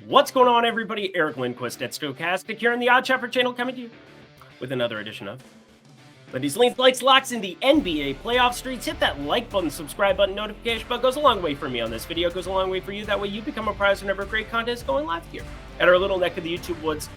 What's going on, everybody? Eric Lindquist at Stochastic here on the Odd Shopper channel, coming to you with another edition of Lindy's Leans, Likes, Locks in the NBA playoff streets. Hit that like button, subscribe button, notification bell. Goes a long way for me on this video. Goes a long way for you. That way you become a prize whenever great content is going live here at our little neck of the YouTube woods.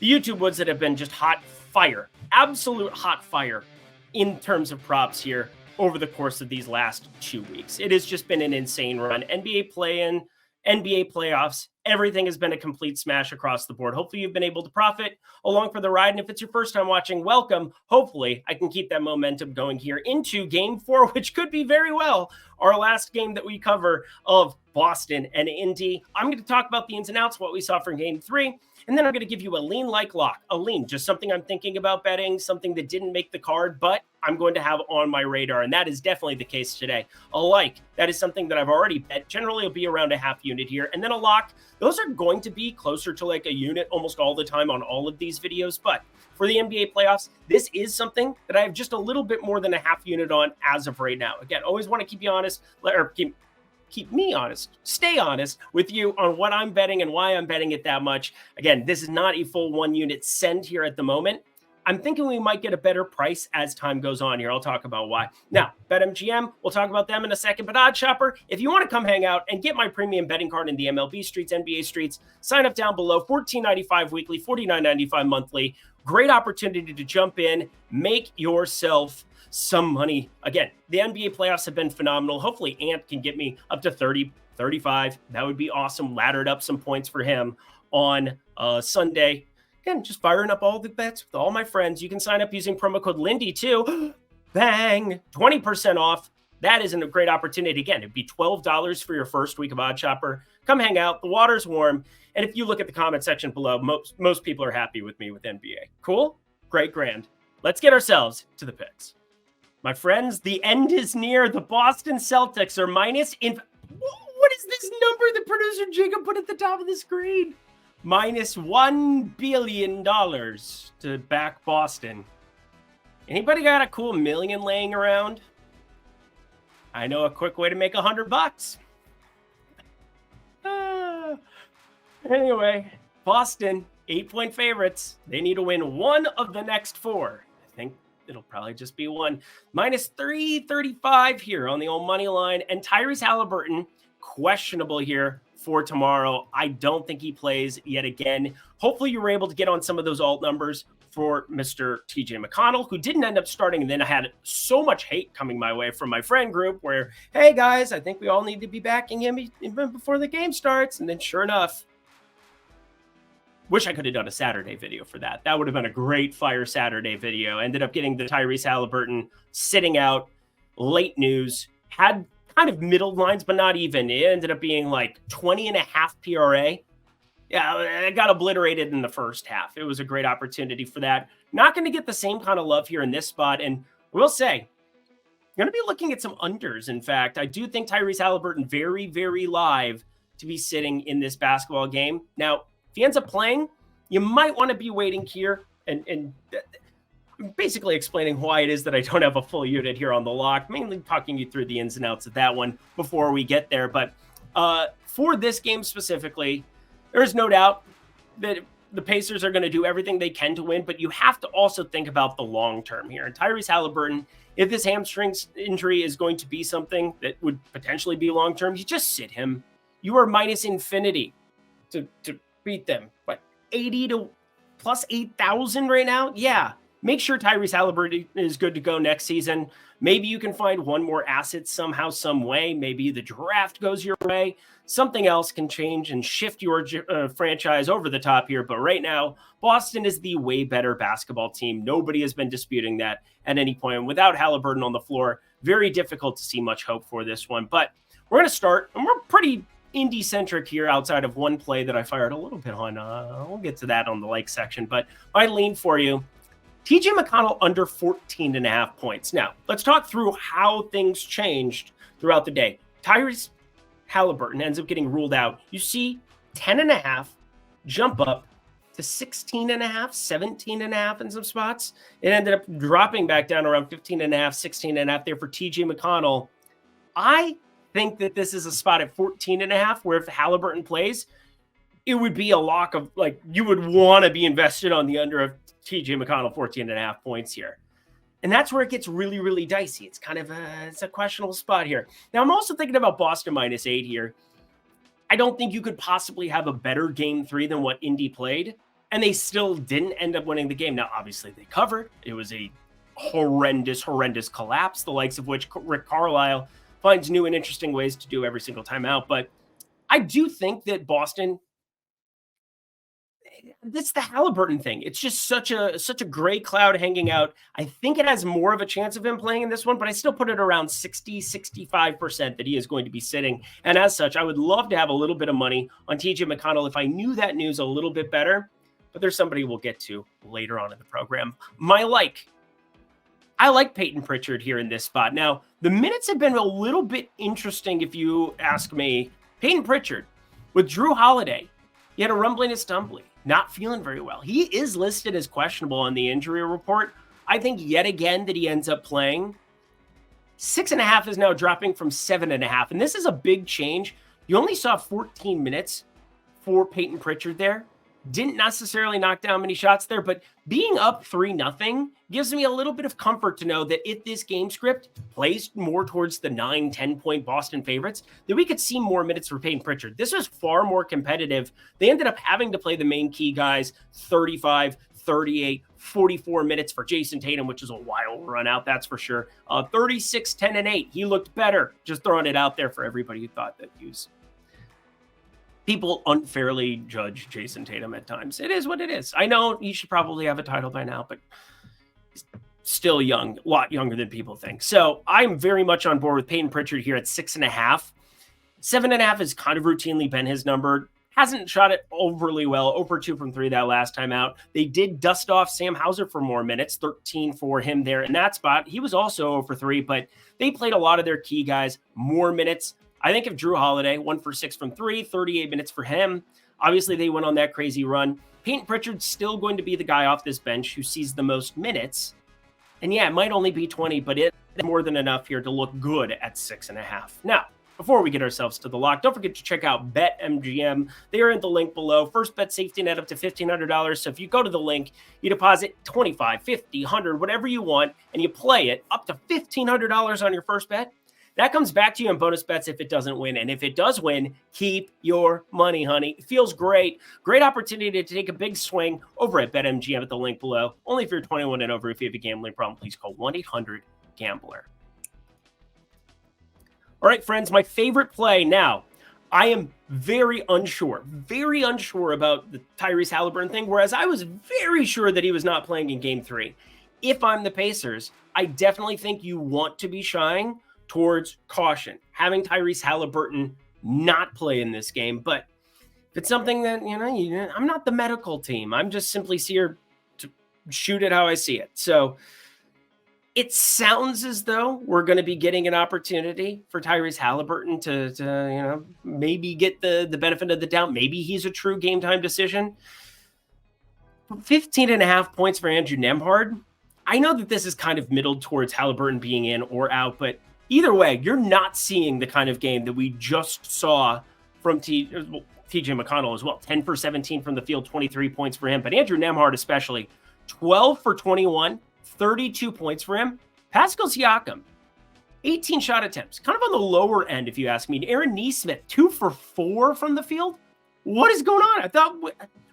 The YouTube woods that have been just hot fire, absolute hot fire in terms of props here over the course of these last 2 weeks. It has just been an insane run. NBA play-in, NBA playoffs, everything has been a complete smash across the board. Hopefully you've been able to profit along for the ride. And if it's your first time watching, welcome. Hopefully I can keep that momentum going here into game 4, which could be very well our last game that we cover of Boston and Indy. I'm going to talk about the ins and outs, what we saw for game 3. And then I'm going to give you a lean like lock, a lean, just something I'm thinking about betting, something that didn't make the card, but I'm going to have on my radar. And that is definitely the case today. A like, that is something that I've already bet. Generally, it'll be around a half unit here. And then a lock, those are going to be closer to like a unit almost all the time on all of these videos. But for the NBA playoffs, this is something that I have just a little bit more than a half unit on as of right now. Again, always want to keep you honest, or keep me honest, stay honest with you on what I'm betting and why I'm betting it that much. Again, this is not a full 1 unit send here at the moment. I'm thinking we might get a better price as time goes on here. I'll talk about why. Now, BetMGM, we'll talk about them in a second. But Odd Shopper, if you want to come hang out and get my premium betting card in the MLB streets, NBA streets, sign up down below. $14.95 weekly, $49.95 monthly. Great opportunity to jump in, make yourself some money. Again, the NBA playoffs have been phenomenal. Hopefully Ant can get me up to 30, 35. That would be awesome. Laddered up some points for him on Sunday. Again, just firing up all the bets with all my friends. You can sign up using promo code Lindy too. Bang! 20% off. That isn't a great opportunity. Again, it'd be $12 for your first week of Odd Shopper. Come hang out. The water's warm. And if you look at the comment section below, most people are happy with me with NBA. Cool? Great, grand. Let's get ourselves to the picks. My friends, the end is near. The Boston Celtics are minus in... What is this number that producer Jacob put at the top of the screen? Minus $1 billion to back Boston. Anybody got a cool million laying around? I know a quick way to make $100. Anyway, Boston, 8-point favorites. They need to win one of the next 4. I think it'll probably just be one. Minus 335 here on the old money line. And Tyrese Halliburton, questionable here for tomorrow. I don't think he plays yet again. Hopefully you were able to get on some of those alt numbers for Mr. TJ McConnell, who didn't end up starting. And then I had so much hate coming my way from my friend group where, hey guys, I think we all need to be backing him even before the game starts. And then sure enough, wish I could have done a Saturday video for that. That would have been a great Fire Saturday video. Ended up getting the Tyrese Halliburton sitting out, late news, had kind of middle lines, but not even. It ended up being like 20.5 PRA. Yeah, it got obliterated in the first half. It was a great opportunity for that. Not going to get the same kind of love here in this spot. And we'll say, I'm going to be looking at some unders. In fact, I do think Tyrese Halliburton very, very live to be sitting in this basketball game. Now, if he ends up playing, you might want to be waiting here and basically explaining why it is that I don't have a full unit here on the lock, mainly talking you through the ins and outs of that one before we get there. But for this game specifically, there's no doubt that the Pacers are going to do everything they can to win, but you have to also think about the long term here. And Tyrese Halliburton, if this hamstring injury is going to be something that would potentially be long term, you just sit him. You are minus infinity to beat them. What, 80 to plus 8,000 right now? Yeah. Make sure Tyrese Halliburton is good to go next season. Maybe you can find one more asset somehow, some way. Maybe the draft goes your way. Something else can change and shift your franchise over the top here. But right now, Boston is the way better basketball team. Nobody has been disputing that at any point. And without Halliburton on the floor, very difficult to see much hope for this one. But we're going to start, and we're pretty indie-centric here outside of one play that I fired a little bit on. We'll get to that on the like section. But my lean for you, TJ McConnell under 14.5 points. Now, let's talk through how things changed throughout the day. Tyrese Halliburton ends up getting ruled out. You see 10.5 jump up to 16.5, 17.5 in some spots. It ended up dropping back down around 15.5, 16.5 there for TJ McConnell. I think that this is a spot at 14.5 where if Halliburton plays, it would be a lock of, like, you would want to be invested on the under of TJ McConnell 14.5 points here. And that's where it gets really, really dicey. It's kind of it's a questionable spot here. Now, I'm also thinking about Boston -8 here. I don't think you could possibly have a better game 3 than what Indy played, and they still didn't end up winning the game. Now, obviously, they covered. It was a horrendous collapse, the likes of which Rick Carlisle finds new and interesting ways to do every single time out. But I do think that Boston, that's the Halliburton thing. It's just such a gray cloud hanging out. I think it has more of a chance of him playing in this one, but I still put it around 60-65% that he is going to be sitting. And as such, I would love to have a little bit of money on TJ McConnell if I knew that news a little bit better. But there's somebody we'll get to later on in the program. I like Peyton Pritchard here in this spot. Now, the minutes have been a little bit interesting if you ask me. Peyton Pritchard with Drew Holiday, he had a rumbling and stumbling, not feeling very well. He is listed as questionable on the injury report. I think yet again that he ends up playing. 6.5 is now dropping from 7.5, and this is a big change. You only saw 14 minutes for Peyton Pritchard there. Didn't necessarily knock down many shots there, but being up 3-0 gives me a little bit of comfort to know that if this game script plays more towards the 9-10 point Boston favorites, that we could see more minutes for Peyton Pritchard. This was far more competitive. They ended up having to play the main key guys 35, 38, 44 minutes for Jason Tatum, which is a wild run out, that's for sure. 36, 10, and 8. He looked better. Just throwing it out there for everybody who thought that he was... People unfairly judge Jason Tatum at times. It is what it is. I know he should probably have a title by now, but he's still young, a lot younger than people think. So I'm very much on board with Peyton Pritchard here at 6.5. 7.5 has kind of routinely been his number. Hasn't shot it overly well. 0 for 2 from 3 that last time out. They did dust off Sam Hauser for more minutes, 13 for him there in that spot. He was also 0 for 3, but they played a lot of their key guys, more minutes. I think if Drew Holiday, 1 for 6 from 3, 38 minutes for him. Obviously, they went on that crazy run. Peyton Pritchard's still going to be the guy off this bench who sees the most minutes. And yeah, it might only be 20, but it's more than enough here to look good at 6.5. Now, before we get ourselves to the lock, don't forget to check out BetMGM. They are in the link below. First bet safety net up to $1,500. So if you go to the link, you deposit $25, $50, $100, whatever you want, and you play it up to $1,500 on your first bet. That comes back to you in bonus bets if it doesn't win. And if it does win, keep your money, honey. It feels great. Great opportunity to take a big swing over at BetMGM at the link below. Only if you're 21 and over. If you have a gambling problem, please call 1-800-GAMBLER. All right, friends, my favorite play now. I am very unsure about the Tyrese Halliburton thing, whereas I was very sure that he was not playing in Game 3. If I'm the Pacers, I definitely think you want to be shying towards caution, having Tyrese Halliburton not play in this game. But if it's something that, I'm not the medical team. I'm just simply here to shoot it how I see it. So it sounds as though we're going to be getting an opportunity for Tyrese Halliburton to maybe get the benefit of the doubt. Maybe he's a true game time decision. 15.5 points for Andrew Nembhard. I know that this is kind of middled towards Halliburton being in or out, but either way, you're not seeing the kind of game that we just saw from TJ McConnell as well. 10 for 17 from the field, 23 points for him. But Andrew Nembhard especially, 12 for 21, 32 points for him. Pascal Siakam, 18 shot attempts. Kind of on the lower end, if you ask me. Aaron Nesmith, 2 for 4 from the field. What is going on? I thought,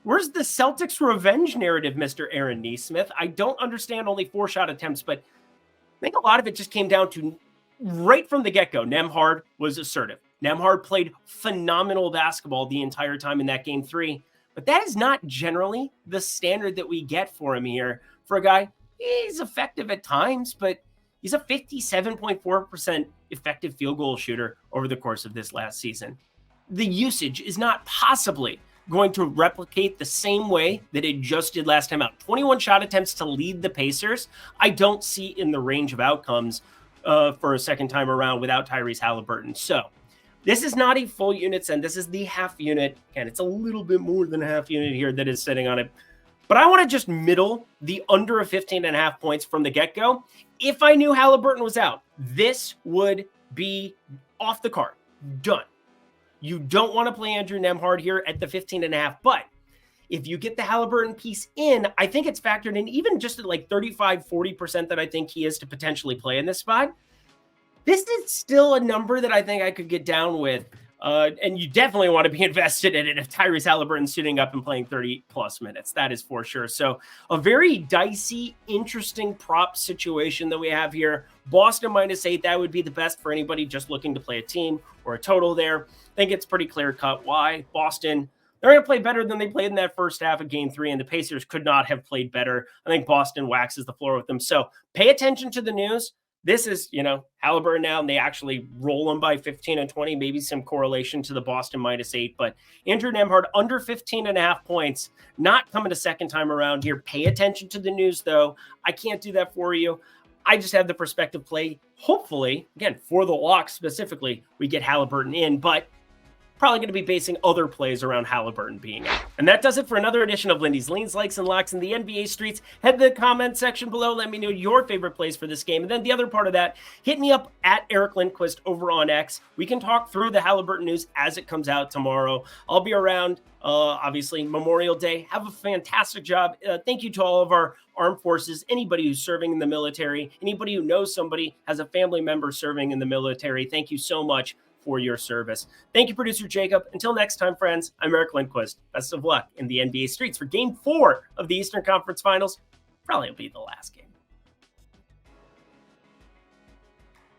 where's the Celtics revenge narrative, Mr. Aaron Nesmith? I don't understand only 4 shot attempts, but I think a lot of it just came down to right from the get-go, Nembhard was assertive. Nembhard played phenomenal basketball the entire time in that Game 3, but that is not generally the standard that we get for him here. For a guy, he's effective at times, but he's a 57.4% effective field goal shooter over the course of this last season. The usage is not possibly going to replicate the same way that it just did last time out. 21 shot attempts to lead the Pacers, I don't see in the range of outcomes for a second time around without Tyrese Halliburton. So this is not a full unit send. This is the half unit. And it's a little bit more than a half unit here that is sitting on it. But I want to just middle the under a 15.5 points from the get-go. If I knew Halliburton was out, this would be off the card. Done. You don't want to play Andrew Nembhard here at the 15.5, but if you get the Halliburton piece in, I think it's factored in even just at like 35, 40% that I think he is to potentially play in this spot. This is still a number that I think I could get down with. And you definitely want to be invested in it if Tyrese Halliburton's sitting up and playing 30 plus minutes. That is for sure. So a very dicey, interesting prop situation that we have here. Boston -8, that would be the best for anybody just looking to play a team or a total there. I think it's pretty clear cut why. Boston, they're going to play better than they played in that first half of game 3, and the Pacers could not have played better. I think Boston waxes the floor with them. So pay attention to the news. This is, Halliburton now, and they actually roll them by 15 and 20, maybe some correlation to the Boston -8. But Andrew Nembhard under 15.5 points, not coming a second time around here. Pay attention to the news, though. I can't do that for you. I just have the perspective play. Hopefully, again, for the lock specifically, we get Halliburton in, but probably going to be basing other plays around Halliburton being out. And that does it for another edition of Lindy's Leans, Likes, and Locks in the NBA streets. Head to the comment section below. Let me know your favorite plays for this game. And then the other part of that, hit me up at Eric Lindquist over on X. We can talk through the Halliburton news as it comes out tomorrow. I'll be around, obviously, Memorial Day. Have a fantastic job. Thank you to all of our armed forces, anybody who's serving in the military, anybody who knows somebody, has a family member serving in the military. Thank you so much for your service. Thank you, producer Jacob. Until next time, friends, I'm Eric Lindquist. Best of luck in the NBA streets for game 4 of the Eastern Conference Finals. Probably will be the last game.